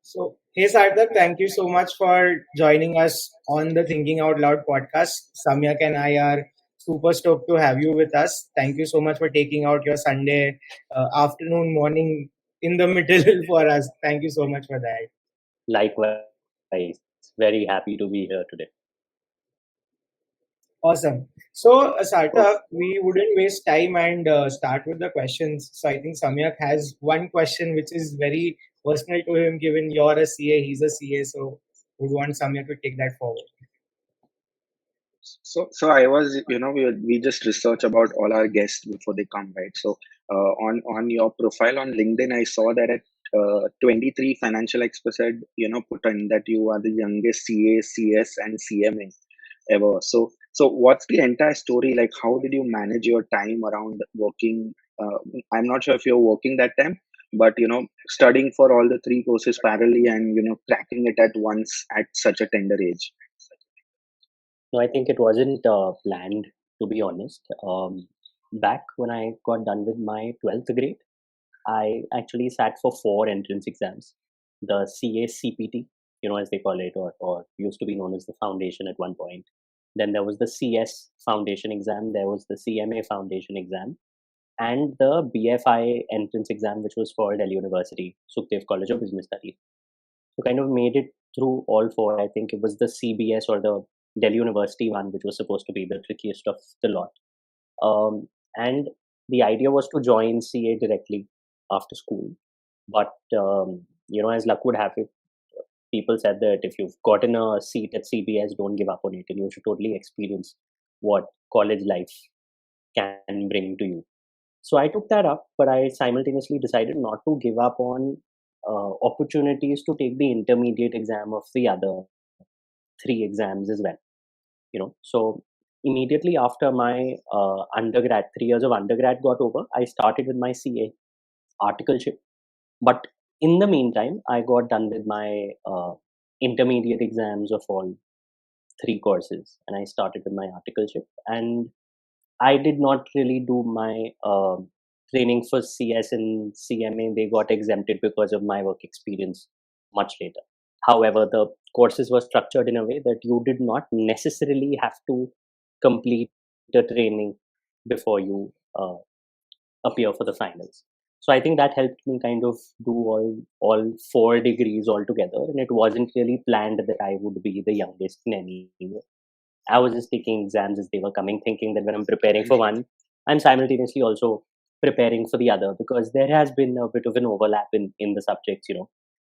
So, hey Sarthak, thank you so much for joining us on the Thinking Out Loud podcast. Samyak and I are super stoked to have you with us. Thank you so much for taking out your Sunday afternoon, morning in the middle for us. Thank you so much for that. Likewise, very happy to be here today. Awesome. So, Sarthak, we wouldn't waste time and start with the questions. So, I think Samyak has one question which is very personal to him, given you're a CA, he's a CA. So, would want Samyak to take that forward. So I was, we just research about all our guests before they come, right? So on your profile on LinkedIn, I saw that at 23, Financial Express had, put in that you are the youngest CA, CS, and CMA ever. So what's the entire story? Like, how did you manage your time around working? I'm not sure if you're working that time, but studying for all the three courses parallelly and cracking it at once at such a tender age. No, I think it wasn't planned, to be honest. Back when I got done with my 12th grade, I actually sat for 4 entrance exams. The CA CPT, as they call it, or used to be known as the foundation at one point. Then there was the CS foundation exam, there was the CMA foundation exam, and the BFI entrance exam, which was for Delhi University, Sukhdev College of Business Studies. So kind of made it through all four. I think it was the CBS or the Delhi University one, which was supposed to be the trickiest of the lot. And the idea was to join CA directly after school. But, as luck would have it, people said that if you've gotten a seat at CBS, don't give up on it, and you should totally experience what college life can bring to you. So I took that up, but I simultaneously decided not to give up on opportunities to take the intermediate exam of the other 3 exams as well. So immediately after my undergrad, 3 years of undergrad got over, I started with my CA articleship. But in the meantime, I got done with my intermediate exams of all 3 courses, and I started with my articleship. And I did not really do my training for CS and CMA. They got exempted because of my work experience much later. However, the courses were structured in a way that you did not necessarily have to complete the training before you appear for the finals. So I think that helped me kind of do all 4 degrees all together, and it wasn't really planned that I would be the youngest in any way. I was just taking exams as they were coming, thinking that when I'm preparing for one, I'm simultaneously also preparing for the other, because there has been a bit of an overlap in the subjects.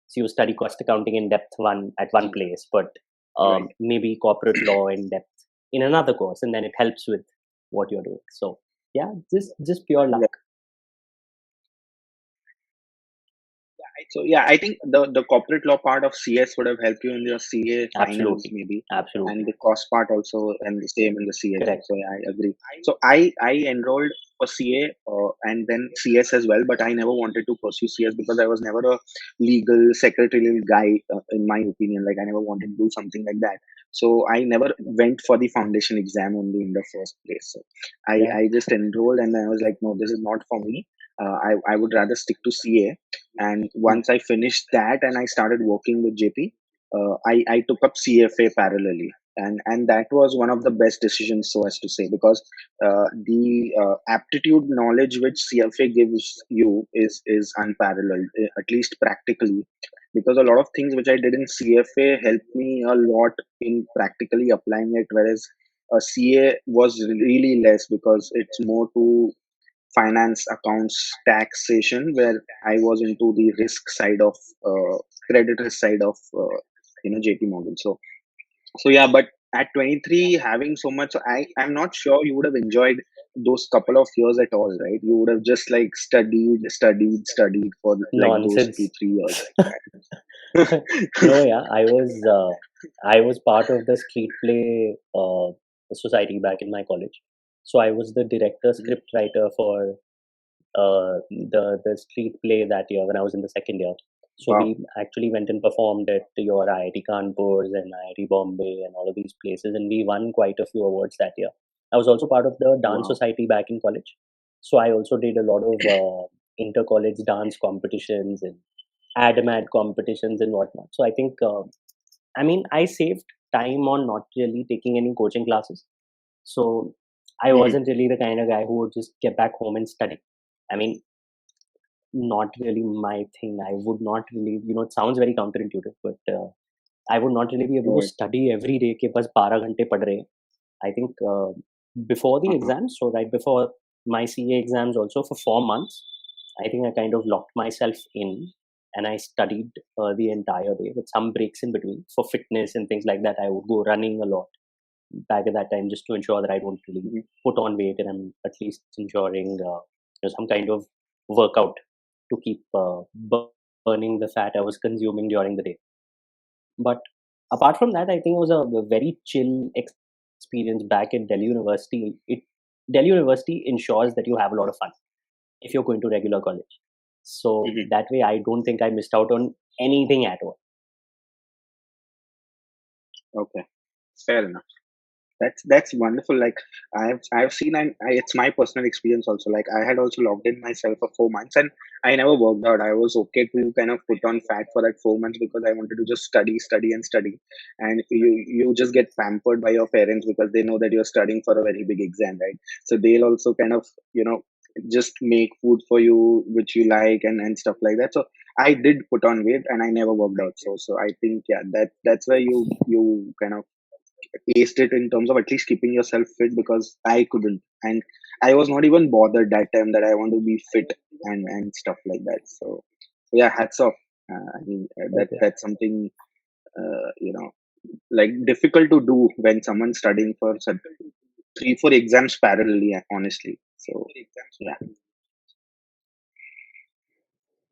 So you study cost accounting in depth at one place, but maybe corporate law in depth in another course, and then it helps with what you're doing. So yeah, just pure luck. So yeah, I think the corporate law part of CS would have helped you in your CA finals, Absolutely. maybe, Absolutely. and the cost part also, and the same in the CA. Correct. So yeah, I agree. So I enrolled for CA and then CS as well, but I never wanted to pursue CS because I was never a legal secretarial guy, in my opinion. Like I never wanted to do something like that. So I never went for the foundation exam only in the first place. So I just enrolled and I was like, no, this is not for me. I would rather stick to CA. And once I finished that and I started working with JP, I took up CFA parallelly. And that was one of the best decisions, so as to say, because the aptitude knowledge which CFA gives you is unparalleled, at least practically, because a lot of things which I did in CFA helped me a lot in practically applying it, whereas CA was really less because it's more to finance, accounts, taxation, where I was into the risk side of credit risk side of JP Morgan. So yeah, but at 23, having so much, I'm not sure you would have enjoyed those couple of years at all, right? You would have just like studied for like Nonsense. those 2-3 years. No, yeah, I was part of the street play society back in my college. So I was the director, script writer for the street play that year when I was in the second year. So we actually went and performed at your IIT Kanpur and IIT Bombay and all of these places, and we won quite a few awards that year. I was also part of the dance society back in college. So I also did a lot of inter-college dance competitions, and ad competitions and whatnot. So I think, I saved time on not really taking any coaching classes. So I Mhm. wasn't really the kind of guy who would just get back home and study. I mean, not really my thing. I would not really, it sounds very counterintuitive, but I would not really be able to Right. study every day ke bas 12 ghante pad rahe. I think before the Uh-huh. exams, so right before my CA exams also for 4 months, I think I kind of locked myself in and I studied the entire day with some breaks in between for fitness and things like that. I would go running a lot back at that time just to ensure that I don't really Mhm. put on weight and I'm at least ensuring some kind of workout to keep burning the fat I was consuming during the day. But apart from that, I think it was a very chill experience back at Delhi University. Delhi University ensures that you have a lot of fun if you're going to regular college. So Mhm. that way, I don't think I missed out on anything at all. Okay. Fair enough. That's wonderful. Like I've seen, and it's my personal experience also. Like I had also logged in myself for 4 months, and I never worked out. I was okay to kind of put on fat for that 4 months because I wanted to just study, study, and study. And you just get pampered by your parents because they know that you're studying for a very big exam, right? So they'll also kind of just make food for you which you like and stuff like that. So I did put on weight and I never worked out. So I think, yeah, that's where you kind of aced it in terms of at least keeping yourself fit, because I couldn't, and I was not even bothered that time that I want to be fit and stuff like that. So yeah, hats off. Okay. That's something like difficult to do when someone's studying for 3 4 exams parallelly. Honestly, so yeah.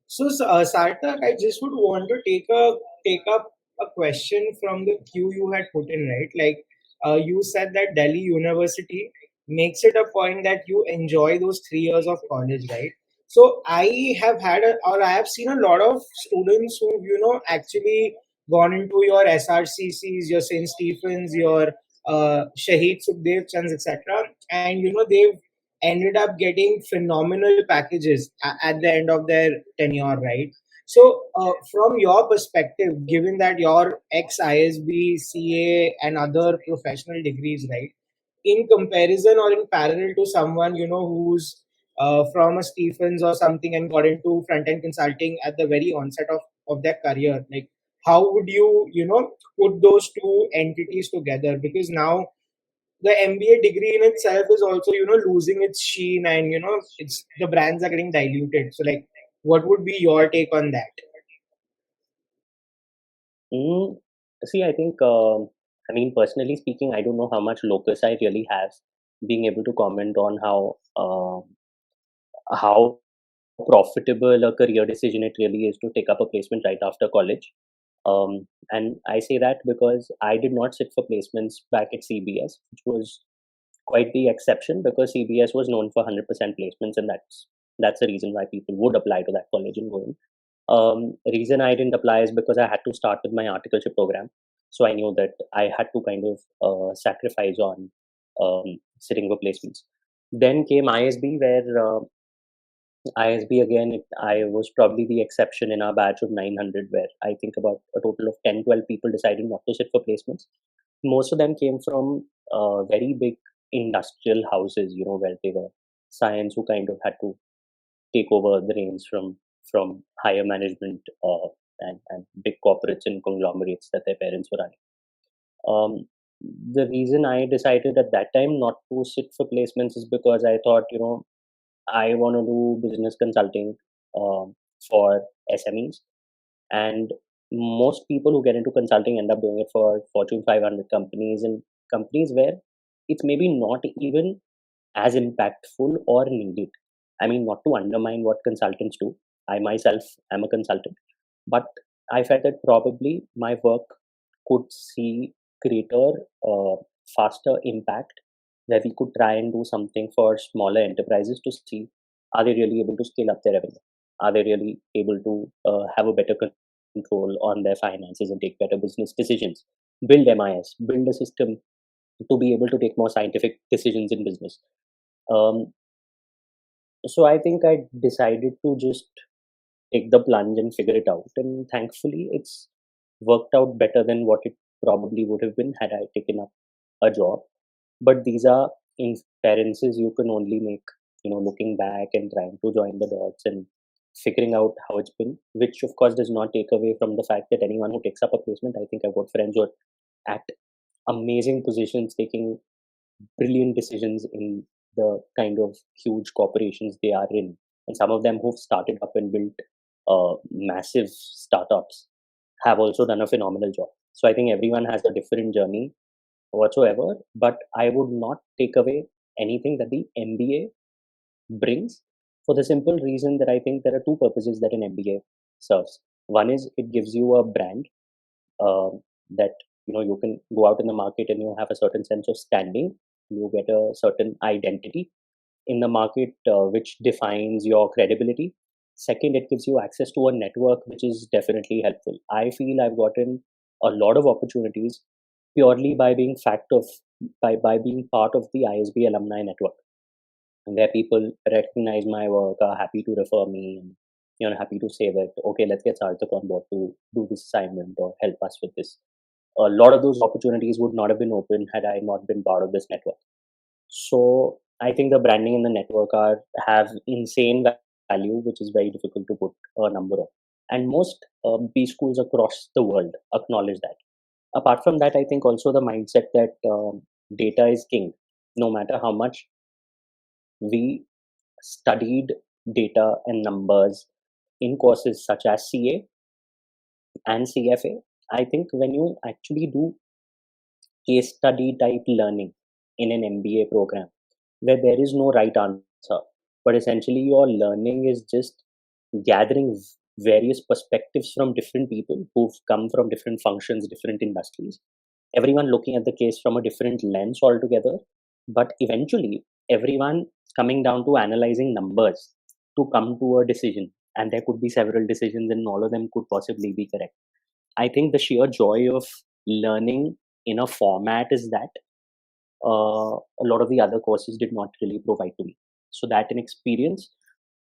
So, Sarthak, I just would want to take up a question from the queue you had put in, right? Like, you said that Delhi University makes it a point that you enjoy those 3 years of college, right? So, I have seen a lot of students who, actually gone into your SRCCs, your St. Stephens, your Shaheed Sukhdev Chands, etc., and they've ended up getting phenomenal packages at the end of their tenure, right? So, from your perspective, given that your ex ISB, CA, and other professional degrees, right, in comparison or in parallel to someone who's from a Stephens or something and got into front end consulting at the very onset of their career, like how would you put those two entities together? Because now the MBA degree in itself is also losing its sheen, and it's the brands are getting diluted. So, like, what would be your take on that? Mm, See, I think, personally speaking, I don't know how much locus I really have being able to comment on how profitable a career decision it really is to take up a placement right after college. And I say that because I did not sit for placements back at CBS, which was quite the exception because CBS was known for 100% placements, and that's the reason why people would apply to that college and go in. Reason I didn't apply is because I had to start with my articleship program, so I knew that I had to kind of sacrifice on sitting for placements. Then came ISB, where ISB again, I was probably the exception in our batch of 900, where I think about a total of 10, 12 people decided not to sit for placements. Most of them came from very big industrial houses, where they were science who kind of had to take over the reins from higher management and big corporates and conglomerates that their parents were running. Um, the reason I decided at that time not to sit for placements is because I thought, I want to do business consulting for SMEs, and most people who get into consulting end up doing it for Fortune 500 companies and companies where it's maybe not even as impactful or needed. I mean, not to undermine what consultants do. I myself am a consultant, but I felt that probably my work could see greater, uh, faster impact, where we could try and do something for smaller enterprises to see, are they really able to scale up their revenue? Are they really able to have a better control on their finances and take better business decisions? Build MIS, build a system to be able to take more scientific decisions in business. Um, so I think I decided to just take the plunge and figure it out. And thankfully, it's worked out better than what it probably would have been had I taken up a job. But these are inferences you can only make, looking back and trying to join the dots and figuring out how it's been, which of course does not take away from the fact that anyone who takes up a placement, I think I've got friends who are at amazing positions, taking brilliant decisions in the kind of huge corporations they are in. And some of them who've started up and built massive startups have also done a phenomenal job. So I think everyone has a different journey whatsoever, but I would not take away anything that the MBA brings, for the simple reason that I think there are two purposes that an MBA serves. One is it gives you a brand that you can go out in the market and you have a certain sense of standing. You get a certain identity in the market, which defines your credibility. Second, it gives you access to a network, which is definitely helpful. I feel I've gotten a lot of opportunities purely by being by being part of the ISB alumni network, where people recognize my work, are happy to refer me, and happy to say that okay, let's get Sarthak on board to do this assignment or help us with this. A lot of those opportunities would not have been open had I not been part of this network. So I think the branding and the network have insane value, which is very difficult to put a number on. And most B schools across the world acknowledge that. Apart from that, I think also the mindset that data is king. No matter how much we studied data and numbers in courses such as CA and CFA, I think when you actually do case study type learning in an MBA program, where there is no right answer, but essentially your learning is just gathering various perspectives from different people who've come from different functions, different industries, everyone looking at the case from a different lens altogether, but eventually everyone coming down to analyzing numbers to come to a decision. And there could be several decisions and all of them could possibly be correct. I think the sheer joy of learning in a format is that a lot of the other courses did not really provide to me. So that an experience,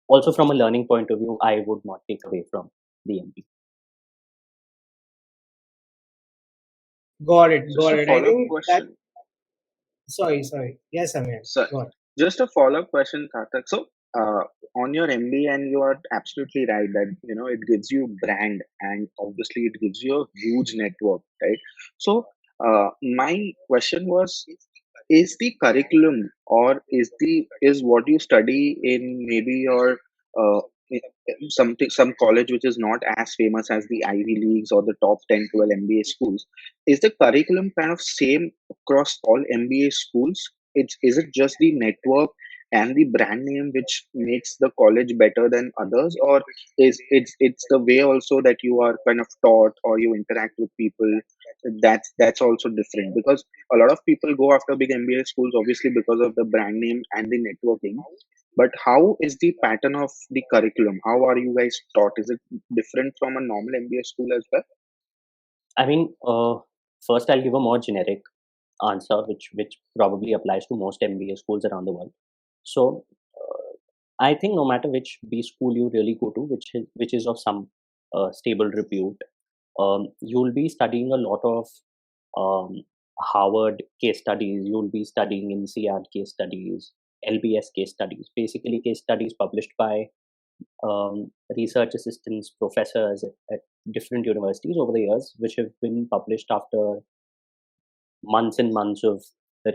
also from a learning point of view, I would not take away from the MBA. Got it. Just a I follow-up think that. question. Sorry. Yes, Amir. So, Go on. just a follow-up question, Karthik. So, on your MBA, and you are absolutely right that it gives you brand, and obviously it gives you a huge network, right? So, my question was, is the curriculum, or is what you study in maybe your uh, some college which is not as famous as the Ivy Leagues or the top 10, 12 MBA schools, is the curriculum kind of same across all MBA schools? Is it just the network and the brand name which makes the college better than others, or is it's the way also that you are kind of taught or you interact with people, that's also different? Because a lot of people go after big MBA schools obviously because of the brand name and the networking. But how is the pattern of the curriculum? How are you guys taught? Is it different from a normal MBA school as well? I mean, first I'll give a more generic answer, which probably applies to most MBA schools around the world. So I think no matter which B school you really go to, which is of some stable repute, you'll be studying a lot of um, Harvard case studies. You'll be studying INSEAD case studies, LBS case studies, basically case studies published by research assistants, professors at different universities over the years, which have been published after months and months of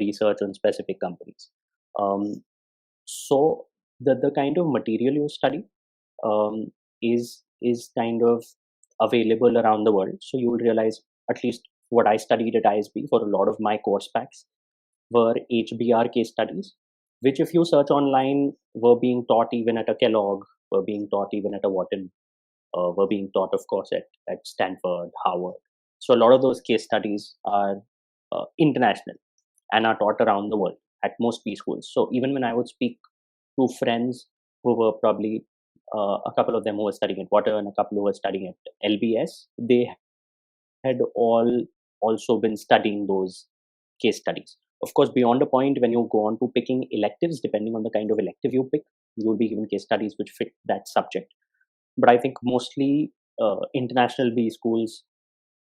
research on specific companies. So the kind of material you study um, is kind of available around the world. So you will realize, at least what I studied at ISB for a lot of my course packs were HBR case studies, which if you search online were being taught even at a Kellogg, were being taught even at a Wharton, were being taught, of course, at Stanford, Harvard. So a lot of those case studies are international and are taught around the world at most B schools. So even when I would speak to friends who were probably a couple of them who were studying at Wharton and a couple who were studying at LBS, they had all also been studying those case studies. Of course, beyond a point, when you go on to picking electives, depending on the kind of elective you pick, you'll be given case studies which fit that subject. but I think mostly international B schools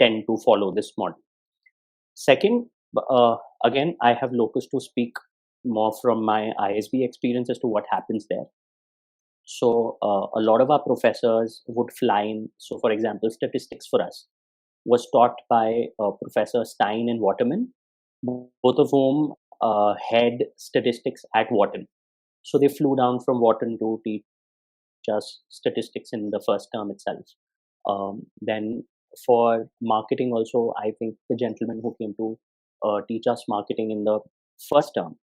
tend to follow this model. Second, again, I have locus to speak more from my ISB experience as to what happens there. So a lot of our professors would fly in. So, for example, statistics for us was taught by Professor Stein and Waterman, both of whom head statistics at Wharton. So they flew down from Wharton to teach us statistics in the first term itself. Then for marketing also, I think the gentleman who came to teach us marketing in the first term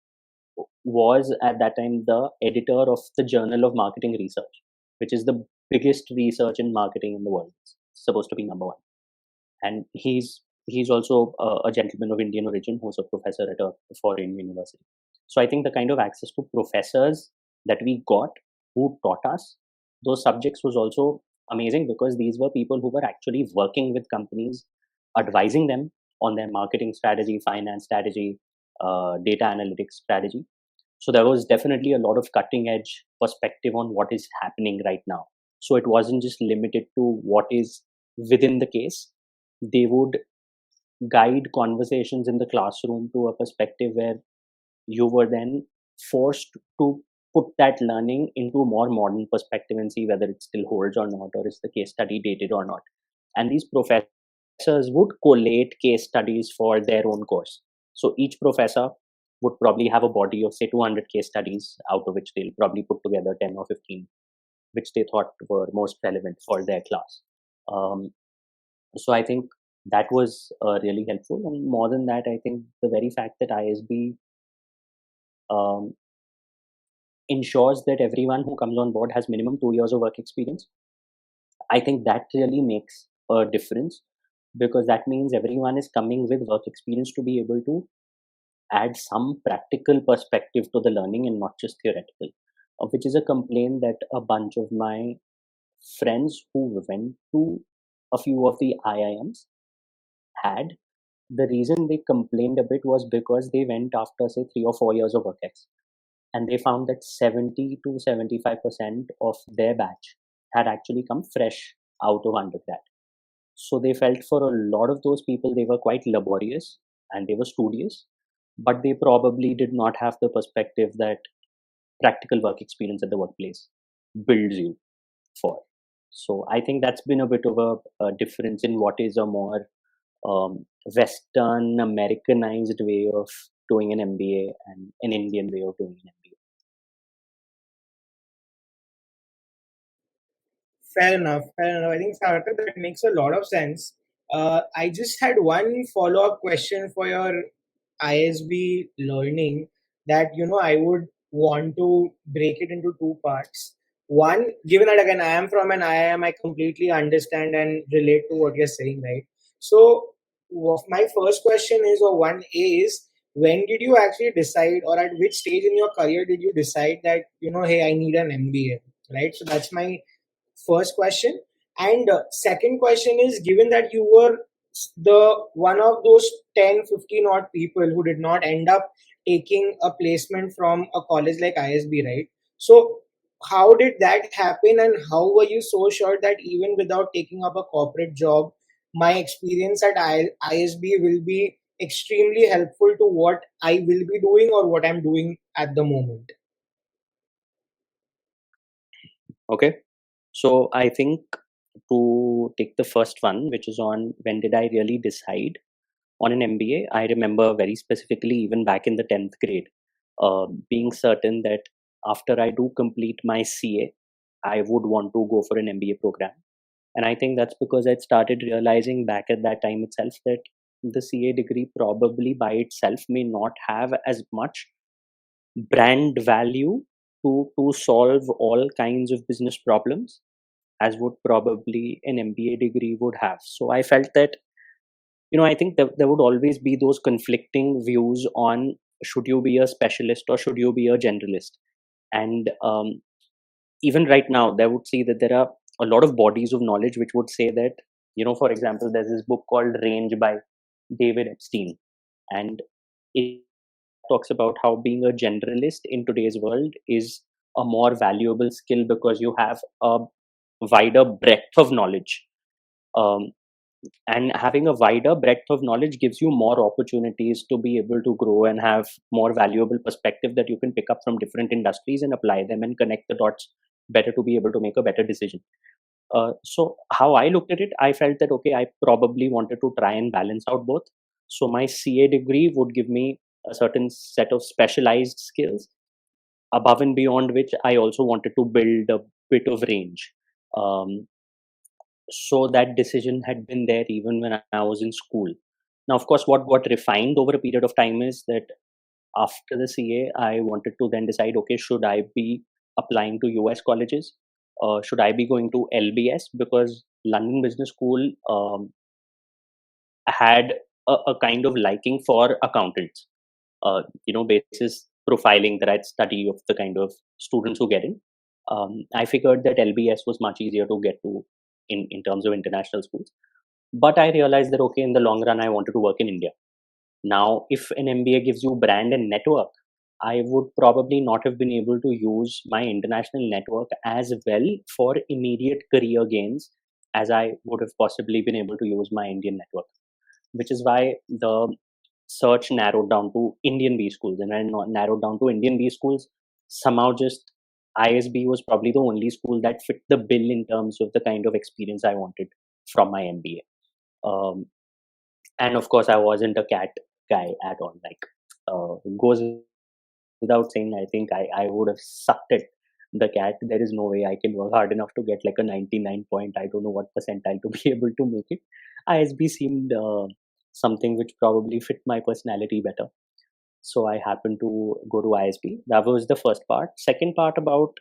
was at that time the editor of the Journal of Marketing Research, which is the biggest research in marketing in the world. It's supposed to be number one. And he's also a gentleman of Indian origin who's a professor at a foreign university. So I think the kind of access to professors that we got who taught us those subjects was also amazing, because these were people who were actually working with companies, advising them on their marketing strategy, finance strategy, data analytics strategy. So there was definitely a lot of cutting edge perspective on what is happening right now. So it wasn't just limited to what is within the case. They would guide conversations in the classroom to a perspective where you were then forced to put that learning into a more modern perspective and see whether it still holds or not, or is the case study dated or not. And these professors would collate case studies for their own course. So each professor would probably have a body of say 200 case studies, out of which they'll probably put together 10 or 15 which they thought were most relevant for their class. So I think that was really helpful. And more than that, I think the very fact that ISB ensures that everyone who comes on board has minimum 2 years of work experience, I think that really makes a difference, because that means everyone is coming with work experience to be able to add some practical perspective to the learning and not just theoretical, which is a complaint that a bunch of my friends who went to a few of the IIMs had. The reason they complained a bit was because they went after say 3 or 4 years of work ex, and they found that 70 to 75% of their batch had actually come fresh out of undergrad. So they felt for a lot of those people, they were quite laborious and they were studious, but they probably did not have the perspective that practical work experience at the workplace builds you for. So I think that's been a bit of a difference in what is a more Western Americanized way of doing an MBA and an Indian way of doing an MBA. Fair enough. Fair enough. I think, Sarthak, that makes a lot of sense. I just had one follow-up question for your ISB learning that, I would want to break it into two parts. One, given that again, I am from an IIM, I completely understand and relate to what you're saying, right? So my first question is, or 1A is, when did you actually decide, or at which stage in your career did you decide that, hey, I need an MBA, right? So that's my first question. And second question is, given that you were the one of those 10, 15 odd people who did not end up taking a placement from a college like ISB, right? So how did that happen, and how were you so sure that even without taking up a corporate job, my experience at ISB will be extremely helpful to what I will be doing or what I'm doing at the moment? Okay. So I think to take the first one, which is on when did I really decide on an MBA, I remember very specifically, even back in the 10th grade, being certain that after I do complete my CA, I would want to go for an MBA program. And I think that's because I'd started realizing back at that time itself that the CA degree probably by itself may not have as much brand value to solve all kinds of business problems as would probably an MBA degree would have. So I felt that, I think that there would always be those conflicting views on should you be a specialist or should you be a generalist. And even right now, they would see that there are a lot of bodies of knowledge which would say that, for example, there's this book called Range by David Epstein. And it talks about how being a generalist in today's world is a more valuable skill because you have a wider breadth of knowledge. Um, and having a wider breadth of knowledge gives you more opportunities to be able to grow and have more valuable perspective that you can pick up from different industries and apply them and connect the dots better to be able to make a better decision. So how I looked at it, I felt that okay, I probably wanted to try and balance out both. So my CA degree would give me a certain set of specialized skills above and beyond which I also wanted to build a bit of range. Um, so that decision had been there even when I was in school. Now, of course, what got refined over a period of time is that after the CA, I wanted to then decide, okay, should I be applying to US colleges? Should I be going to LBS? Because London Business School had a kind of liking for accountants. Basis profiling that I'd study of the kind of students who get in. I figured that LBS was much easier to get to in terms of international schools. But I realized that, okay, in the long run, I wanted to work in India. Now, if an MBA gives you brand and network, I would probably not have been able to use my international network as well for immediate career gains as I would have possibly been able to use my Indian network, which is why the search narrowed down to Indian B schools. And when I narrowed down to Indian B schools, somehow just ISB was probably the only school that fit the bill in terms of the kind of experience I wanted from my MBA. And of course, I wasn't a cat guy at all. Like, goes without saying, I think I would have sucked at the cat. There is no way I can work hard enough to get like a 99 point. I don't know what percentile to be able to make it. ISB seemed something which probably fit my personality better. So I happened to go to ISB. That was the first part. Second part about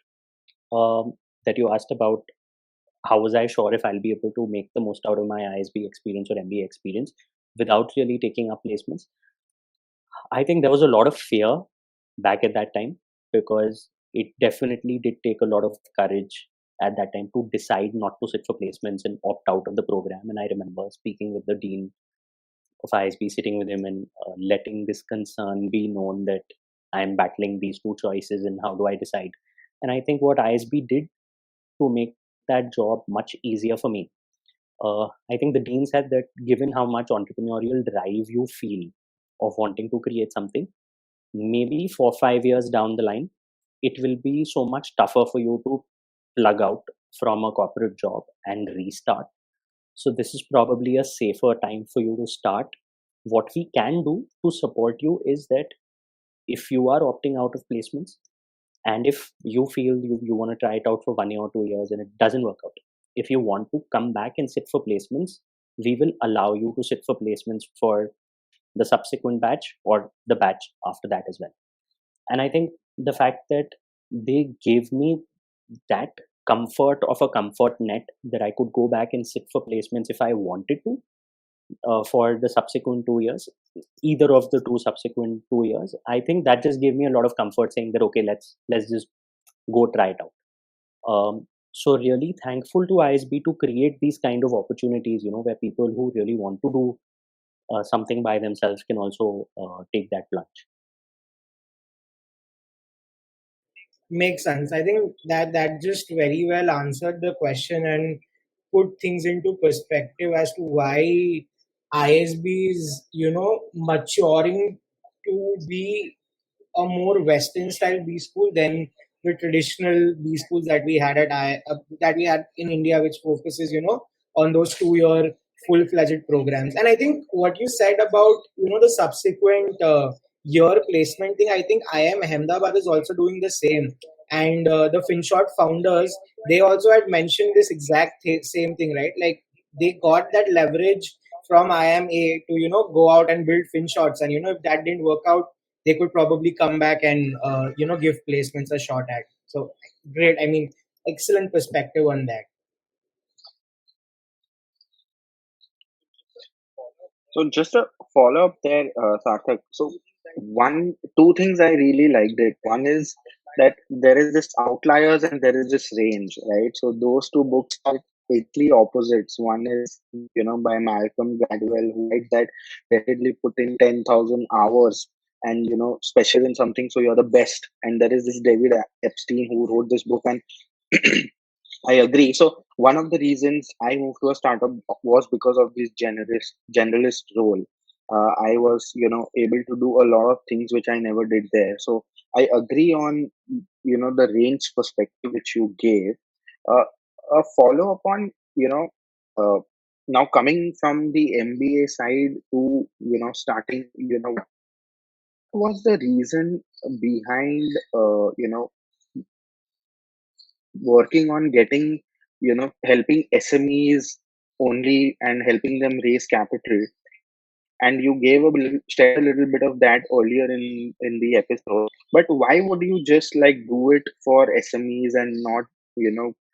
that you asked about how was I sure if I'll be able to make the most out of my ISB experience or MBA experience without really taking up placements. I think there was a lot of fear back at that time because it definitely did take a lot of courage at that time to decide not to sit for placements and opt out of the program. And I remember speaking with the dean of ISB, sitting with him and letting this concern be known that I'm battling these two choices and how do I decide. And I think what ISB did to make that job much easier for me, I think the dean said that given how much entrepreneurial drive you feel of wanting to create something, maybe 4 or 5 years down the line, it will be so much tougher for you to plug out from a corporate job and restart. So this is probably a safer time for you to start. What we can do to support you is that if you are opting out of placements and if you feel you want to try it out for 1 year or 2 years and it doesn't work out, if you want to come back and sit for placements, we will allow you to sit for placements for the subsequent batch or the batch after that as well. And I think the fact that they gave me that comfort of a comfort net that I could go back and sit for placements if I wanted to for the subsequent 2 years, either of the two subsequent 2 years, I think that just gave me a lot of comfort saying that okay, let's just go try it out. So really thankful to ISB to create these kind of opportunities, where people who really want to do something by themselves can also take that plunge. Makes sense. I think that just very well answered the question and put things into perspective as to why ISB is, maturing to be a more Western style B school than the traditional B schools that we had that we had in India, which focuses, on those 2 year full fledged programs. And I think what you said about, the subsequent year placement thing, I think IIM Ahmedabad is also doing the same. And the FinShot founders, they also had mentioned this exact same thing, right? Like they got that leverage from IMA to, go out and build FinShots. And, if that didn't work out, they could probably come back and give placements a shot at. So great. I mean, excellent perspective on that. So just a follow up there, Sarthak. So two things I really liked it. One is that there is this outliers and there is this range, right? So those two books are basically opposites. One is, by Malcolm Gladwell, who writes that definitely put in 10,000 hours and, special in something, so you're the best. And there is this David Epstein who wrote this book and I agree. So one of the reasons I moved to a startup was because of this generalist role. I was, able to do a lot of things which I never did there. So I agree on, the range perspective which you gave. Uh, a follow up on, uh, now coming from the MBA side to, starting, what was the reason behind, working on getting, helping SMEs only and helping them raise capital. And you gave shared a little bit of that earlier in the episode. But why would you just like do it for SMEs and not,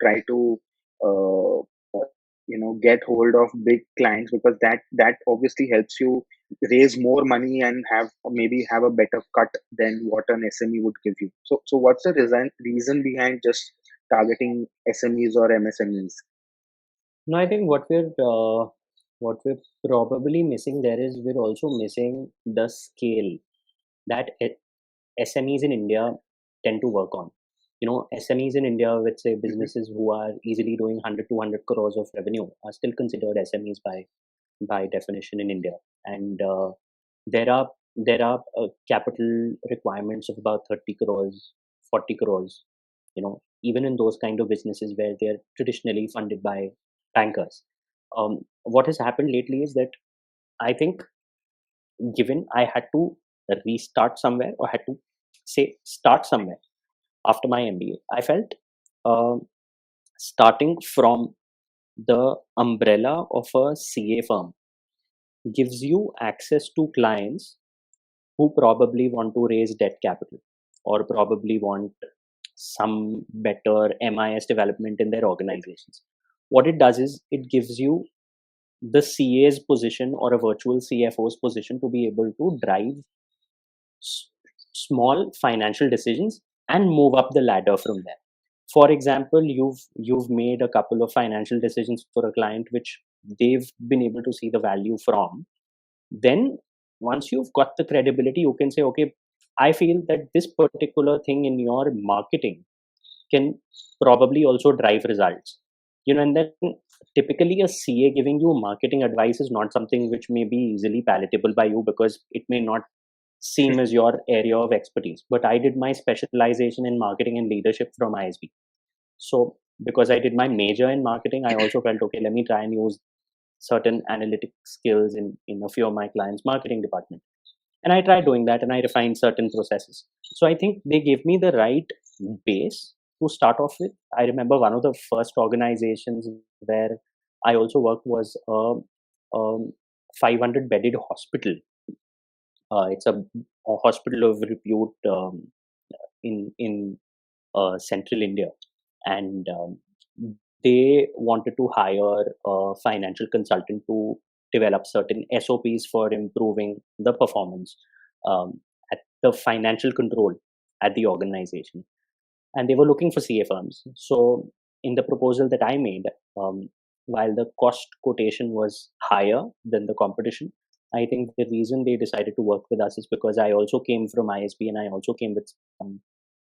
try to, uh, uh, get hold of big clients, because that obviously helps you raise more money and maybe have a better cut than what an SME would give you. So what's the reason behind just targeting SMEs or MSMEs? No, I think what we're probably missing there is we're also missing the scale that SMEs in India tend to work on. SMEs in India, with say Mhm. businesses who are easily doing 100 200 crores of revenue, are still considered SMEs by definition in India. And there are capital requirements of about 30 crores, 40 crores. Even in those kind of businesses where they're traditionally funded by bankers. What has happened lately is that I think, given I had to restart somewhere or had to say start somewhere after my MBA, I felt um starting from the umbrella of a CA firm gives you access to clients who probably want to raise debt capital or probably want some better MIS development in their organizations. What it does is it gives you the CA's position or a virtual CFO's position to be able to drive s- small financial decisions and move up the ladder from there. For example, you've made a couple of financial decisions for a client which they've been able to see the value from. Then once you've got the credibility, you can say, okay, I feel that this particular thing in your marketing can probably also drive results. And then typically a CA giving you marketing advice is not something which may be easily palatable by you because it may not seem as your area of expertise. But I did my specialization in marketing and leadership from ISB. So because I did my major in marketing, I also felt, okay, let me try and use certain analytic skills in a few of my clients' marketing department. And I tried doing that and I refined certain processes. So I think they gave me the right base to start off with. I remember one of the first organizations where I also worked was a 500 bedded hospital. It's a hospital of repute in central India, and they wanted to hire a financial consultant to develop certain SOPs for improving the performance at the financial control at the organization, and they were looking for CA firms. So in the proposal that I made, while the cost quotation was higher than the competition, I think the reason they decided to work with us is because I also came from ISB and I also came with some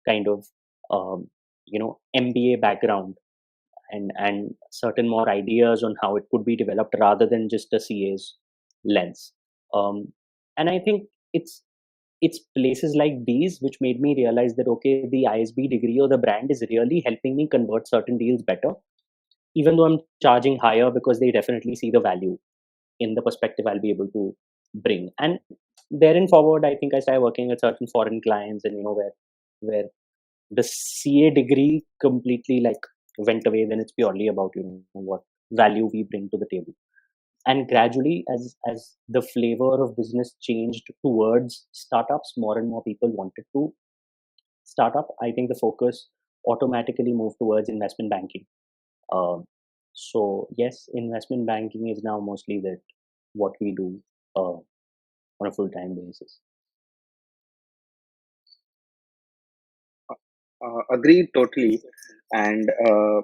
kind of MBA background and certain more ideas on how it could be developed rather than just a CA's lens. Um, and I think it's places like these which made me realize that okay, the ISB degree or the brand is really helping me convert certain deals better, even though I'm charging higher because they definitely see the value in the perspective I'll be able to bring. And therein forward, I think I started working with certain foreign clients, and where the CA degree completely like went away. Then it's purely about what value we bring to the table. And gradually, as the flavor of business changed towards startups, more and more people wanted to start up. I think the focus automatically moved towards investment banking. Um, so yes, investment banking is now mostly that what we do on a full time basis. Agreed totally, and a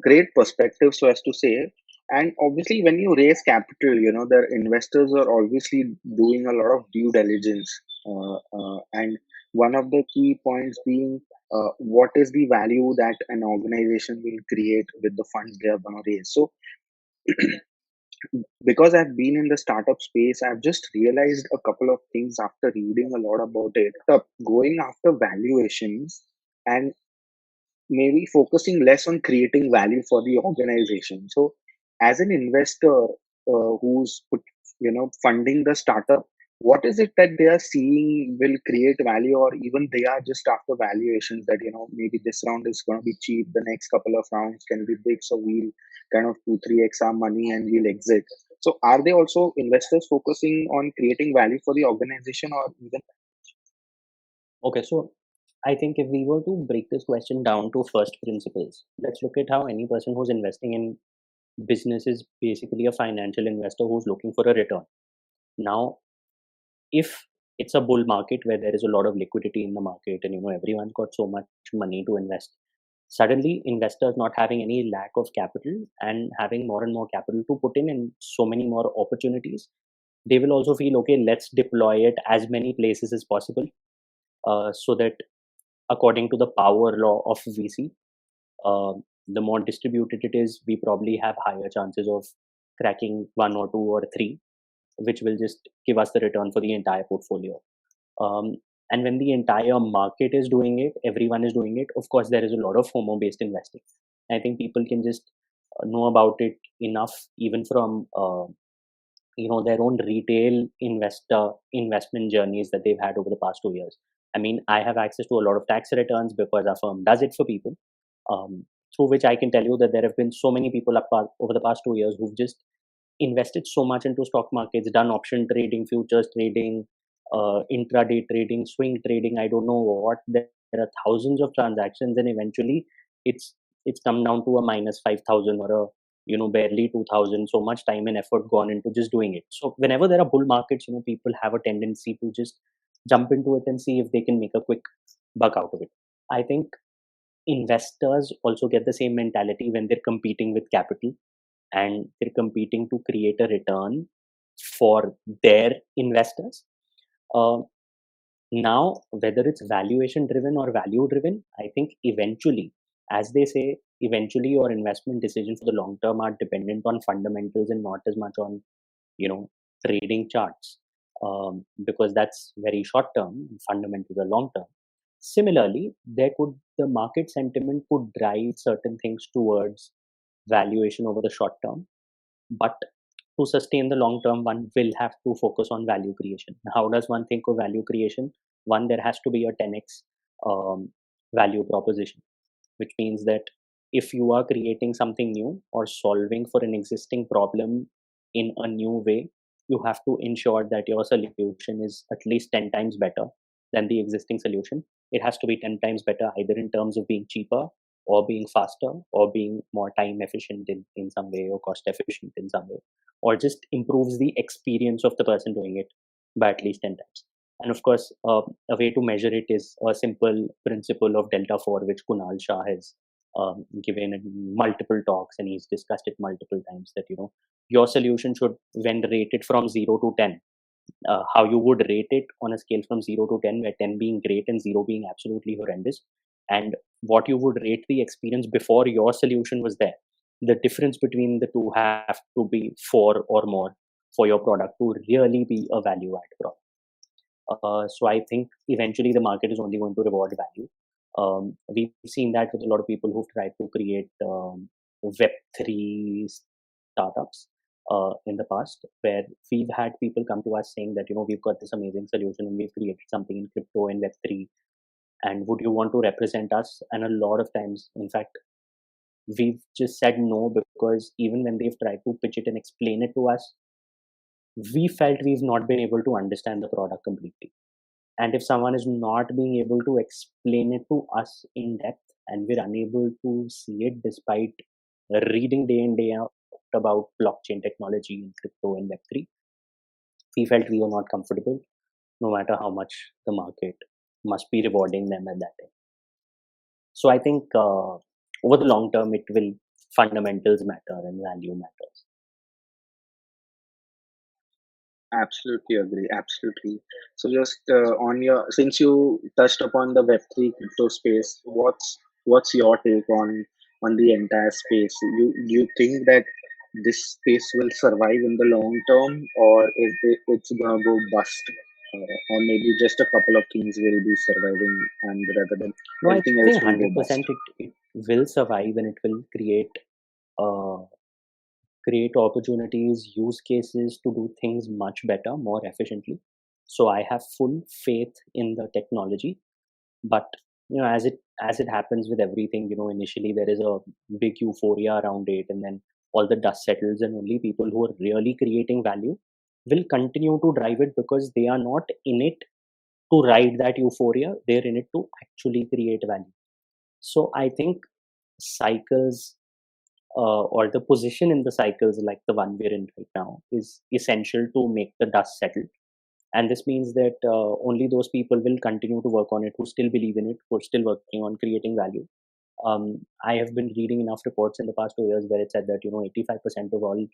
great perspective, so as to say. And obviously, when you raise capital, the investors are obviously doing a lot of due diligence, and one of the key points being what is the value that an organization will create with the funds they are going to raise. So because I've been in the startup space, I've just realized a couple of things after reading a lot about it. Going after valuations and maybe focusing less on creating value for the organization. So, as an investor who's funding the startup, what is it that they are seeing will create value, or even they are just after valuations that maybe this round is going to be cheap, the next couple of rounds can be big, so we'll kind of 2-3x our money and we'll exit. So, are they also investors focusing on creating value for the organization, or even? Okay, so I think if we were to break this question down to first principles, let's look at how any person who's investing in business is basically a financial investor who's looking for a return. Now, if it's a bull market where there is a lot of liquidity in the market and everyone's got so much money to invest, suddenly investors not having any lack of capital and having more and more capital to put in and so many more opportunities, they will also feel, okay, let's deploy it as many places as possible, so that according to the power law of VC, the more distributed it is, we probably have higher chances of cracking one or two or three, which will just give us the return for the entire portfolio. Um, and when the entire market is doing it, everyone is doing it, of course, there is a lot of FOMO based investing. I think people can just know about it enough, even from their own retail investment journeys that they've had over the past 2 years. I mean, I have access to a lot of tax returns because our firm does it for people, through which I can tell you that there have been so many people over the past 2 years who've just invested so much into stock markets, done option trading, futures trading, intraday trading, swing trading. I don't know what. There are thousands of transactions, and eventually, it's come down to a minus 5,000 or a barely 2,000. So much time and effort gone into just doing it. So whenever there are bull markets, people have a tendency to just jump into it and see if they can make a quick buck out of it. I think investors also get the same mentality when they're competing with capital and they're competing to create a return for their investors. Now, whether it's valuation driven or value driven, I think eventually, as they say, eventually your investment decisions for the long term are dependent on fundamentals and not as much on, trading charts, because that's very short term. Fundamentals are long term. Similarly, the market sentiment could drive certain things towards valuation over the short term, but to sustain the long term, one will have to focus on value creation. How does one think of value creation? One, there has to be a 10x value proposition, which means that if you are creating something new or solving for an existing problem in a new way, you have to ensure that your solution is at least 10 times better than the existing solution. It has to be 10 times better either in terms of being cheaper or being faster or being more time efficient in some way or cost efficient in some way, or just improves the experience of the person doing it by at least 10 times. And of course, a way to measure it is a simple principle of delta 4, which Kunal Shah has given in multiple talks, and he's discussed it multiple times, that your solution should, when rated from 0 to 10, how you would rate it on a scale from 0 to 10, where 10 being great and 0 being absolutely horrendous, and what you would rate the experience before your solution was there. The difference between the two have to be 4 or more for your product to really be a value add product. So I think eventually the market is only going to reward value. We've seen that with a lot of people who've tried to create Web3 startups in the past, where we've had people come to us saying that we've got this amazing solution and we've created something in crypto and Web3, and would you want to represent us? And a lot of times, in fact, we've just said no, because even when they've tried to pitch it and explain it to us, we felt we've not been able to understand the product completely. And if someone is not being able to explain it to us in depth, and we're unable to see it despite reading day in, day out about blockchain technology and crypto and Web3, we felt we were not comfortable, no matter how much the market must be rewarding them at that time. So I think over the long term, it will fundamentals matter and value matters. Absolutely agree. Absolutely. So just on your, since you touched upon the Web3 crypto space, what's your take on the entire space? Do you think that this space will survive in the long term, or it's gonna go bust? Or maybe just a couple of things will be surviving, and rather than No, I everything else think will go bust. 100% it will survive, and it will uh, create opportunities, use cases to do things much better, more efficiently. So I have full faith in the technology. But as it happens with everything, initially there is a big euphoria around it, and then all the dust settles, and only people who are really creating value will continue to drive it, because they are not in it to ride that euphoria, they're in it to actually create value. So I think cycles, or the position in the cycles like the one we're in right now, is essential to make the dust settle. And this means that only those people will continue to work on it who still believe in it, who are still working on creating value. I have been reading enough reports in the past 2 years where it said that 85% of all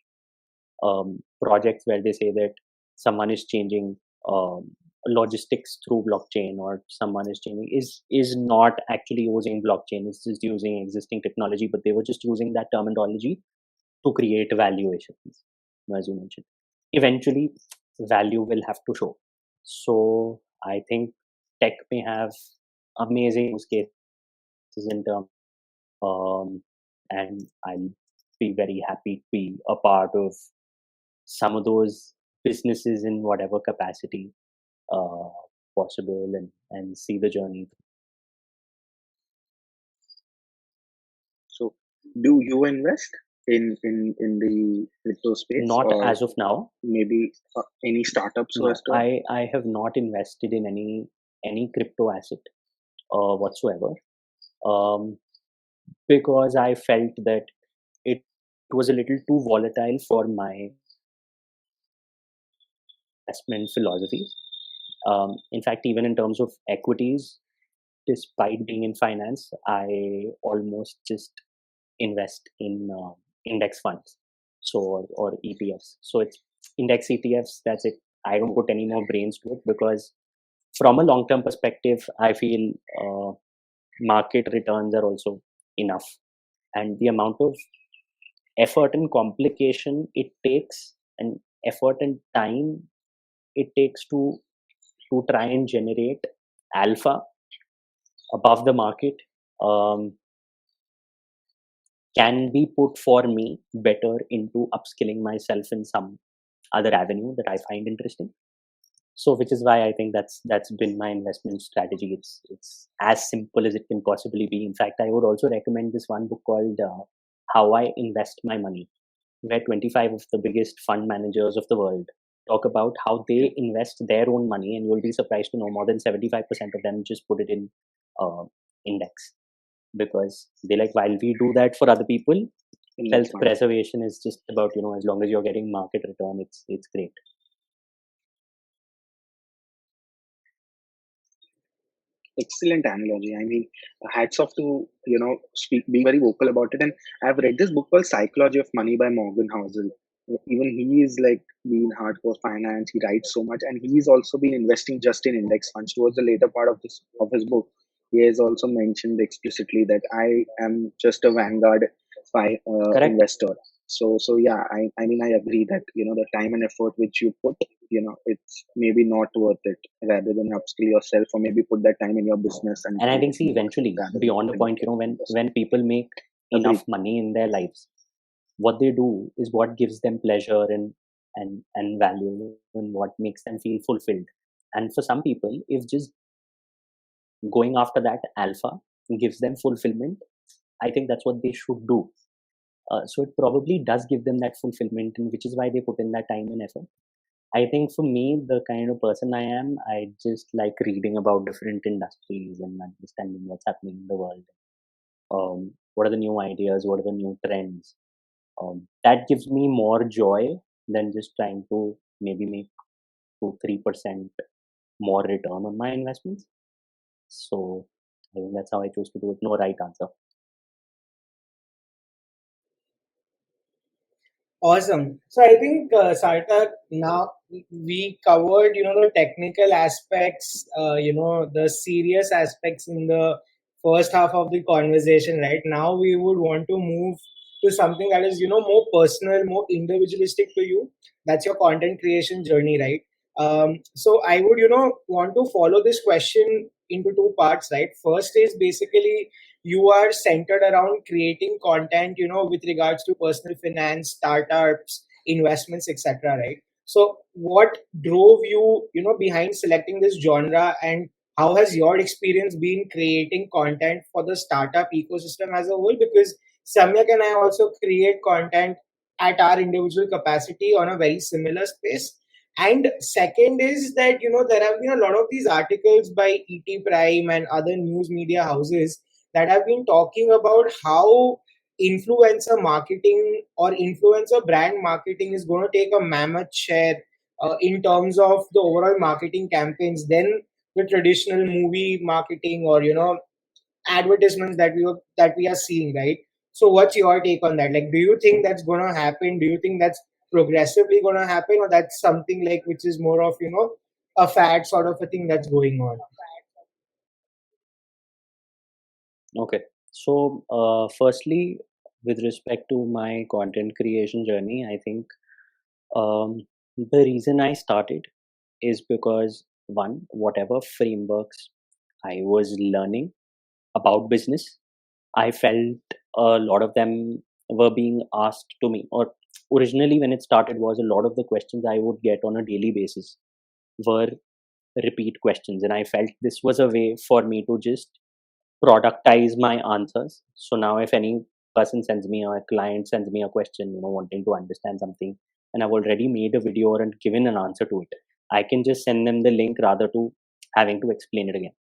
projects where they say that someone is changing logistics through blockchain, or someone is changing, is not actually using blockchain, it's just using existing technology, but they were just using that terminology to create valuations, as you mentioned. Eventually value will have to show. So I think tech may have amazing use cases in terms, um, and I'll be very happy to be a part of some of those businesses in whatever capacity uh, possible, and see the journey. So, do you invest in the crypto space, Not or as of now. maybe any startups or No, stuff? I have not invested in any crypto asset whatsoever, um, because I felt that it was a little too volatile for my investment philosophy. In fact, even in terms of equities, despite being in finance, I almost just invest in index funds, so or ETFs. So it's index ETFs. That's it. I don't put any more brains to it, because from a long term perspective, I feel market returns are also enough, and the amount of effort and complication it takes, and effort and time it takes to try and generate alpha above the market, um, can be put for me better into upskilling myself in some other avenue that I find interesting. So, which is why I think that's been my investment strategy. It's as simple as it can possibly be. In fact, I would also recommend this one book called How I Invest My Money, where 25 of the biggest fund managers of the world talk about how they invest their own money, and you'll be surprised to know more than 75% of them just put it in uh, index, because they like, while we do that for other people, Index wealth fund. preservation is just about, as long as you're getting market return, it's great. Excellent analogy. I mean, hats off to speak, being very vocal about it. And I've read this book called Psychology of Money by Morgan Housel. Even he is like been hardcore finance. He writes so much, and he's also been investing just in index funds. Towards the later part of this of his book, he has also mentioned explicitly that I am just a Vanguard Correct. investor. So yeah, I mean I agree that the time and effort which you put, it's maybe not worth it, rather than upskill yourself, or maybe put that time in your business and And I create think, see, more eventually, rather than beyond a putting point, it in when investment. people make enough Agree. money in their lives, what they do is what gives them pleasure and value, and what makes them feel fulfilled. And for some people, if just going after that alpha gives them fulfillment, I think that's what they should do. So it probably does give them that fulfillment, and which is why they put in that time and effort. I think for me, the kind of person I am, I just like reading about different industries and understanding what's happening in the world. What are the new ideas? What are the new trends? That gives me more joy than just trying to maybe make 2-3% more return on my investments. So I think that's how I choose to do it. No right answer. Awesome. So I think Sarthak, now we covered, the technical aspects, the serious aspects in the first half of the conversation. Right now, we would want to move to something that is, more personal, more individualistic to you. That's your content creation journey, right? So I would, want to follow this question into two parts, right? First is basically you are centered around creating content, with regards to personal finance, startups, investments, etc., right? So what drove you, behind selecting this genre, and how has your experience been creating content for the startup ecosystem as a whole? Because Samyak and I also create content at our individual capacity on a very similar space. And second is that, there have been a lot of these articles by ET Prime and other news media houses that have been talking about how influencer marketing or influencer brand marketing is going to take a mammoth share in terms of the overall marketing campaigns than the traditional movie marketing or advertisements that we are seeing, right? So what's your take on that? Like, do you think that's going to happen? Do you think that's progressively going to happen, or that's something like which is more of a fad sort of a thing that's going on? Okay. So, firstly, with respect to my content creation journey, I think the reason I started is because one, whatever frameworks I was learning about business, I felt a lot of them were being asked to me. Or originally, when it started, was a lot of the questions I would get on a daily basis were repeat questions, and I felt this was a way for me to just productize my answers. So now, if any person sends me or a client sends me a question, wanting to understand something, and I've already made a video and given an answer to it, I can just send them the link rather to having to explain it again.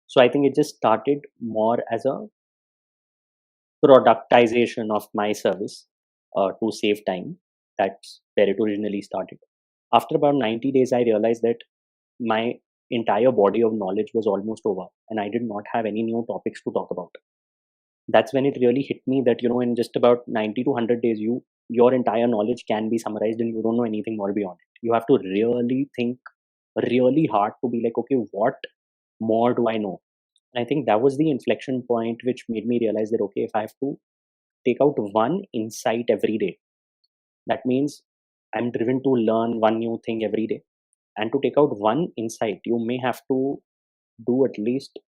So I think it just started more as a productization of my service to save time. That's where it originally started. After about 90 days, I realized that my entire body of knowledge was almost over and I did not have any new topics to talk about. That's when it really hit me that, in just about 90 to 100 days, your entire knowledge can be summarized and you don't know anything more beyond it. You have to really think really hard to be like, okay, what more do I know? And I think that was the inflection point which made me realize that, okay, if I have to take out one insight every day, that means I'm driven to learn one new thing every day. And to take out one insight, you may have to do at least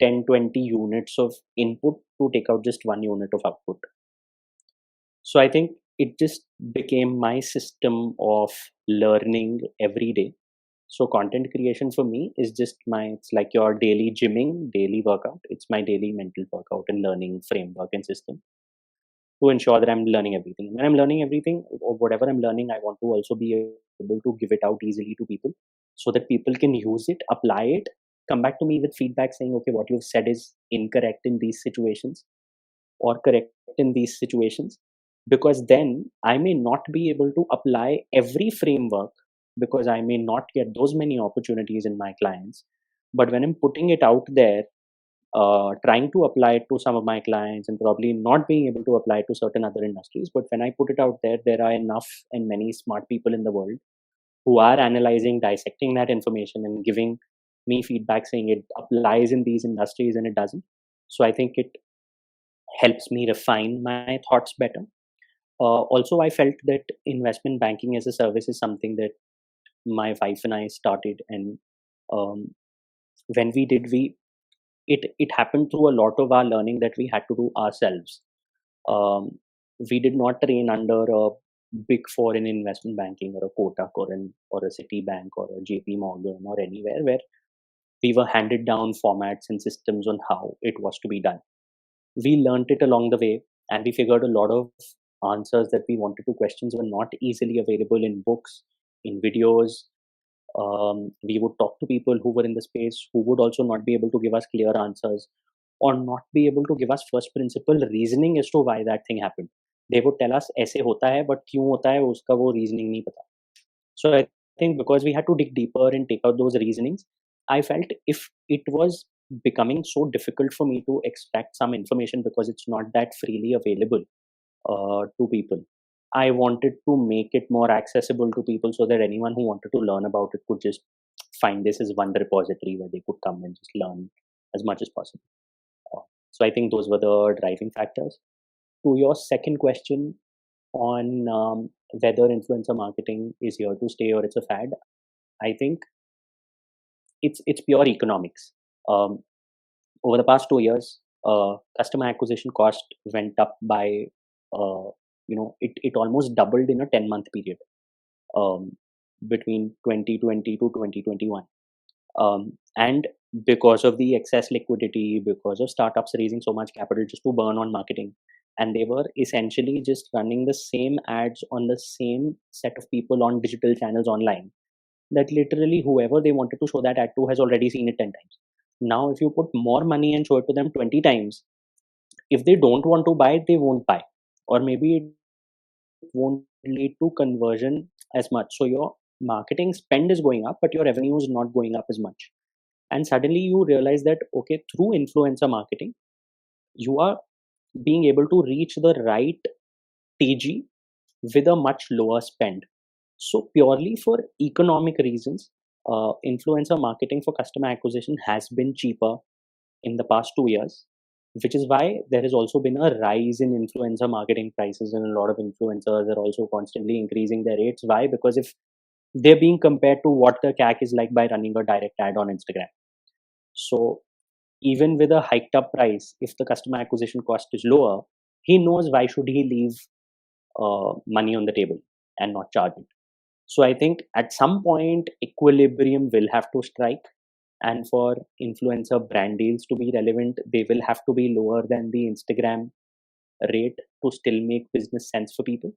10-20 units of input to take out just one unit of output. So I think it just became my system of learning every day. So content creation for me is just it's like your daily gymming, daily workout. It's my daily mental workout and learning framework and system to ensure that I'm learning everything. When I'm learning everything, or whatever I'm learning, I want to also be able to give it out easily to people so that people can use it, apply it, come back to me with feedback saying, okay, what you've said is incorrect in these situations or correct in these situations. Because then I may not be able to apply every framework because I may not get those many opportunities in my clients. But when I'm putting it out there, trying to apply it to some of my clients and probably not being able to apply it to certain other industries. But when I put it out there, there are enough and many smart people in the world who are analyzing, dissecting that information and giving me feedback saying it applies in these industries and it doesn't. So I think it helps me refine my thoughts better. Also, I felt that investment banking as a service is something that my wife and I started, and um, when we did, it happened through a lot of our learning that we had to do ourselves. Um, we did not train under a big four in investment banking or a Kotak or a Citibank or a JP Morgan or anywhere where we were handed down formats and systems on how it was to be done. We learned it along the way, and we figured a lot of answers that we wanted to questions were not easily available in books, in videos. We would talk to people who were in the space who would also not be able to give us clear answers or not be able to give us first principle reasoning as to why that thing happened. They would tell us ऐसे होता है but क्यों होता है उसका वो reasoning नहीं पता. So I think because we had to dig deeper and take out those reasonings, I felt if it was becoming so difficult for me to extract some information because it's not that freely available to people, I wanted to make it more accessible to people so that anyone who wanted to learn about it could just find this as one repository where they could come and just learn as much as possible. So I think those were the driving factors. To your second question on whether influencer marketing is here to stay or it's a fad, I think it's pure economics. Over the past 2 years, customer acquisition cost went up by it almost doubled in a 10-month period, um, between 2020 to 2021. And because of the excess liquidity, because of startups raising so much capital just to burn on marketing, and they were essentially just running the same ads on the same set of people on digital channels online, that literally whoever they wanted to show that ad to has already seen it 10 times. Now, if you put more money and show it to them 20 times, if they don't want to buy it, they won't buy. Or maybe it won't lead to conversion as much. So your marketing spend is going up, but your revenue is not going up as much. And suddenly you realize that, okay, through influencer marketing, you are being able to reach the right TG with a much lower spend. So purely for economic reasons, influencer marketing for customer acquisition has been cheaper in the past 2 years, which is why there has also been a rise in influencer marketing prices, and a lot of influencers are also constantly increasing their rates. Why? Because if they're being compared to what the CAC is like by running a direct ad on Instagram. So even with a hiked up price, if the customer acquisition cost is lower, he knows why should he leave money on the table and not charge it. So I think at some point equilibrium will have to strike, and for influencer brand deals to be relevant, they will have to be lower than the Instagram rate to still make business sense for people.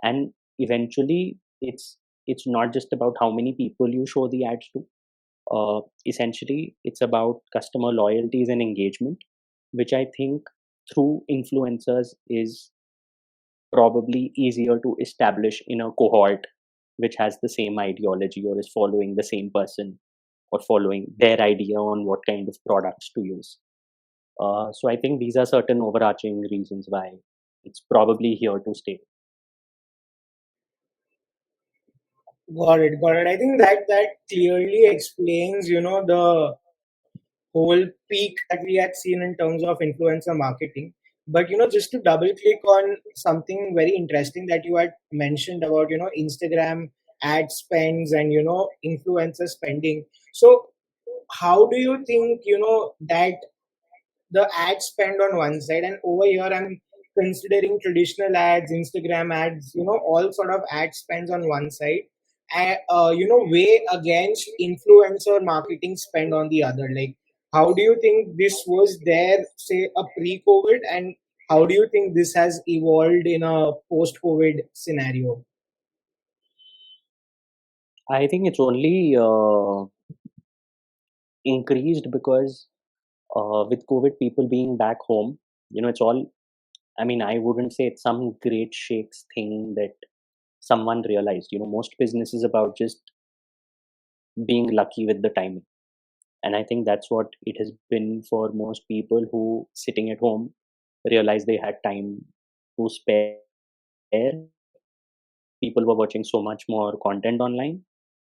And eventually, it's not just about how many people you show the ads to. Essentially, it's about customer loyalties and engagement, which I think through influencers is probably easier to establish in a cohort which has the same ideology or is following the same person or following their idea on what kind of products to use. So I think these are certain overarching reasons why it's probably here to stay. Got it, got it. I think that clearly explains, the whole peak that we had seen in terms of influencer marketing. But just to double click on something very interesting that you had mentioned about, Instagram ad spends and influencer spending. So how do you think that the ad spend on one side, and over here I'm considering traditional ads, Instagram ads, all sort of ad spends on one side, and weigh against influencer marketing spend on the other. Like, how do you think this was there, say, a pre-COVID, and how do you think this has evolved in a post-COVID scenario? I think it's only increased because with COVID, people being back home, it's all, I mean, I wouldn't say it's some great shakes thing that someone realized. Most business is about just being lucky with the timing. And I think that's what it has been for most people who sitting at home realized they had time to spare. People were watching so much more content online.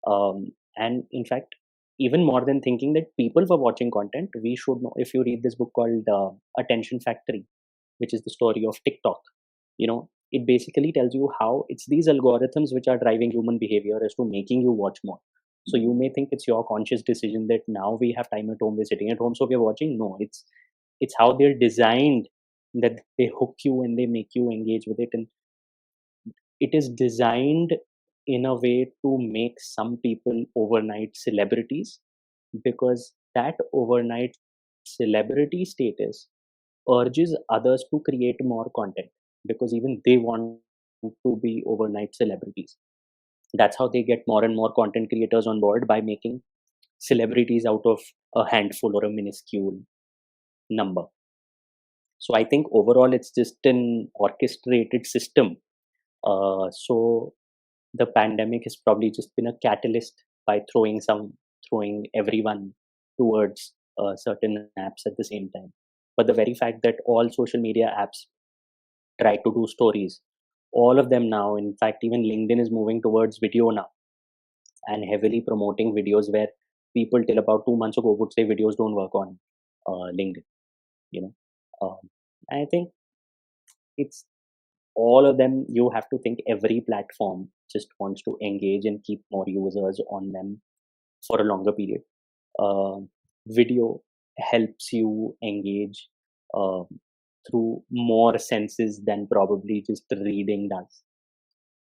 And in fact, even more than thinking that people were watching content, we should know, if you read this book called Attention Factory, which is the story of TikTok, it basically tells you how it's these algorithms which are driving human behavior as to making you watch more. So you may think it's your conscious decision that now we have time at home, we're sitting at home, so we're watching. No, it's how they're designed, that they hook you and they make you engage with it. And it is designed in a way to make some people overnight celebrities, because that overnight celebrity status urges others to create more content, because even they want to be overnight celebrities. That's how they get more and more content creators on board, by making celebrities out of a handful or a minuscule number. So I think overall it's just an orchestrated system. So the pandemic has probably just been a catalyst by throwing everyone towards certain apps at the same time. But the very fact that all social media apps try to do stories all of them now, in fact, even LinkedIn is moving towards video now and heavily promoting videos, where people till about 2 months ago would say videos don't work on LinkedIn. You know, I think it's all of them. You have to think every platform just wants to engage and keep more users on them for a longer period. Video helps you engage uh, through more senses than probably just reading does,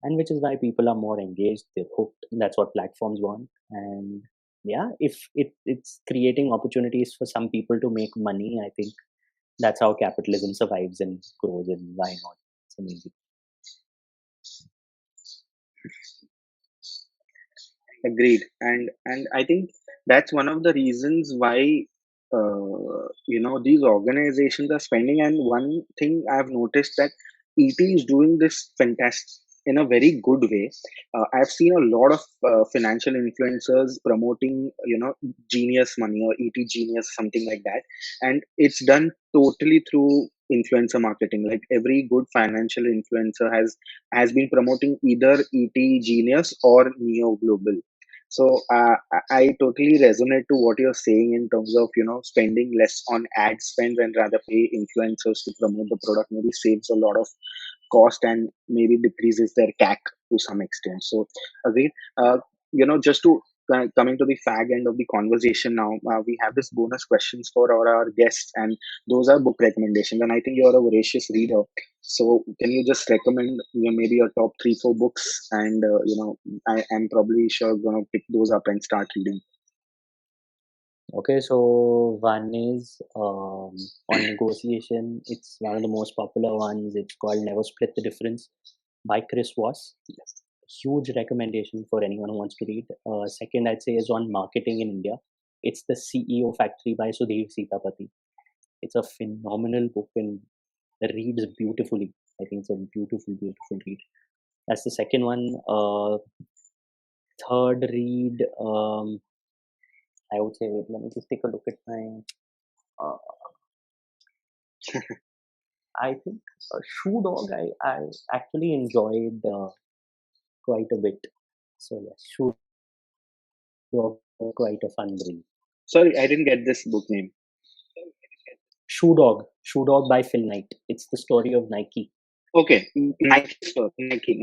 and which is why people are more engaged. They're hooked. That's what platforms want. And yeah, if it's creating opportunities for some people to make money, I think that's how capitalism survives and grows, and why not? It's amazing. Agreed, and I think that's one of the reasons why these organizations are spending. And one thing I've noticed that ET is doing this fantastic in a very good way. I've seen a lot of financial influencers promoting, Genius Money or ET Genius, something like that, and it's done totally through influencer marketing. Like every good financial influencer has been promoting either ET Genius or Neo Global. So I totally resonate to what you're saying in terms of spending less on ad spend and rather pay influencers to promote the product. Maybe saves a lot of cost and maybe decreases their CAC to some extent. So agreed. Just to coming to the fag end of the conversation now, we have this bonus questions for our guests, and those are book recommendations. And I think you're a voracious reader, so can you just recommend maybe your top 3-4 books, and I am probably sure gonna pick those up and start reading. Okay, so one is on negotiation. It's one of the most popular ones. It's called Never Split the Difference by Chris Voss. Huge recommendation for anyone who wants to read. Second, I'd say, is on marketing in India. It's The CEO Factory by Sudhir Sitapati. It's a phenomenal book and reads beautifully. I think it's a beautiful, beautiful read. That's the second one. Third read, I would say, wait, let me just take a look at my. I think Shoe Dog, I actually enjoyed quite a bit. So, yes, Shoe Dog, quite a fun read. Sorry, I didn't get this book name. Shoe Dog by Phil Knight. It's the story of Nike. Okay, Nike store, Nike.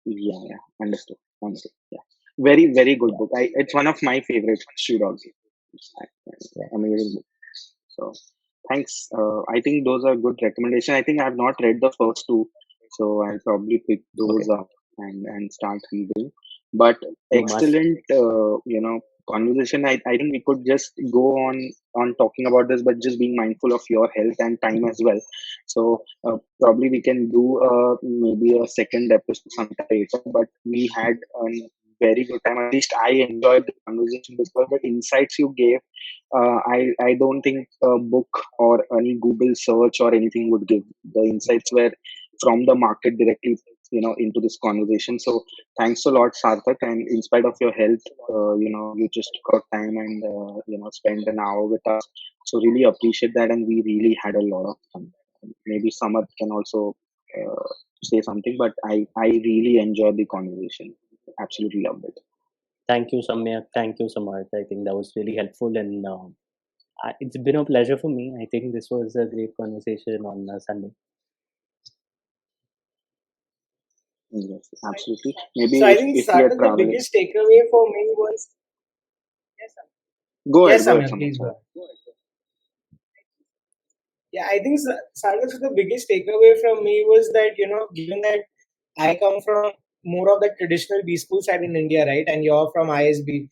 Yeah, understood. Yeah, very, very good book. It's one of my favorite Shoe Dogs. Amazing book. So, thanks. I think those are good recommendations. I think I have not read the first two, so I'll probably pick those up and start reading. But You must. excellent, conversation. I think we could just go on talking about this, but just being mindful of your health and time as well. So probably we can do maybe a second episode sometime later. But we had a very good time. At least I enjoyed the conversation because the insights you gave, I don't think a book or any Google search or anything would give. The insights were from the market directly, into this conversation. So thanks a lot, Sarthak. And in spite of your health, you just took out time and spent an hour with us. So really appreciate that, and we really had a lot of fun. Maybe Samarth can also say something, but I really enjoyed the conversation. Absolutely loved it. Thank you, Samyak. Thank you, Samarth. I think that was really helpful, and it's been a pleasure for me. I think this was a great conversation on Sunday. Yes, absolutely. Maybe So I think if we are the traveling. biggest takeaway for me was Go ahead, yes, go ahead, Samyak, please Samarth. go. Yeah, I think Sarthak, the biggest takeaway from me was that given that I come from more of the traditional B school side in India, right, and you're from ISB,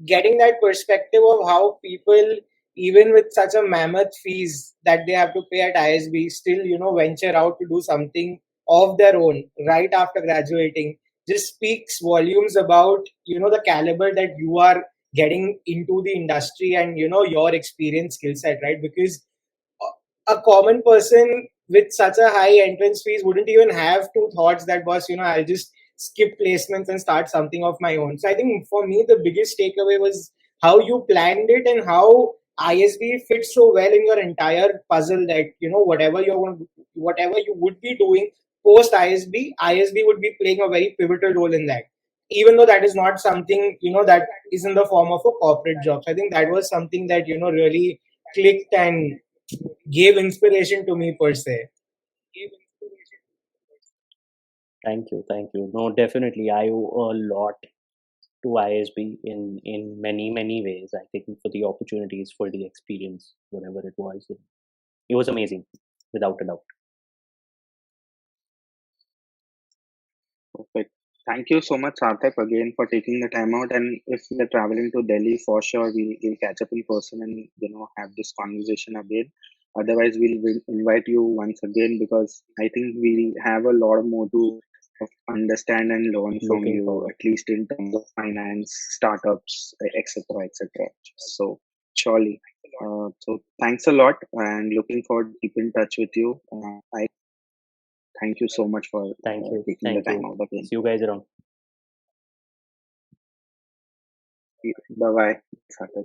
getting that perspective of how people, even with such a mammoth fees that they have to pay at ISB, still venture out to do something of their own right after graduating, just speaks volumes about the caliber that you are getting into the industry and your experience skill set, right? Because a common person with such a high entrance fees wouldn't even have two thoughts that was, I'll just skip placements and start something of my own. So I think for me, the biggest takeaway was how you planned it and how ISB fits so well in your entire puzzle that, whatever you would be doing post ISB would be playing a very pivotal role in that. Even though that is not something, that is in the form of a corporate job. So I think that was something that, really clicked and gave inspiration to me per se. Thank you. No, definitely, I owe a lot to ISB in many ways. I think for the opportunities, for the experience, whatever it was. It was amazing, without a doubt. Perfect. Thank you so much, Sarthak, again for taking the time out. And if we are traveling to Delhi, for sure we'll catch up in person and have this conversation again. Otherwise, we'll invite you once again because I think we have a lot more to understand and learn from Looking you, forward. at least in terms of finance, startups, etc., etc. So surely. So thanks a lot, and looking forward to keep in touch with you. I thank you so much for Thank you. taking the time out again. See you guys around. Bye bye.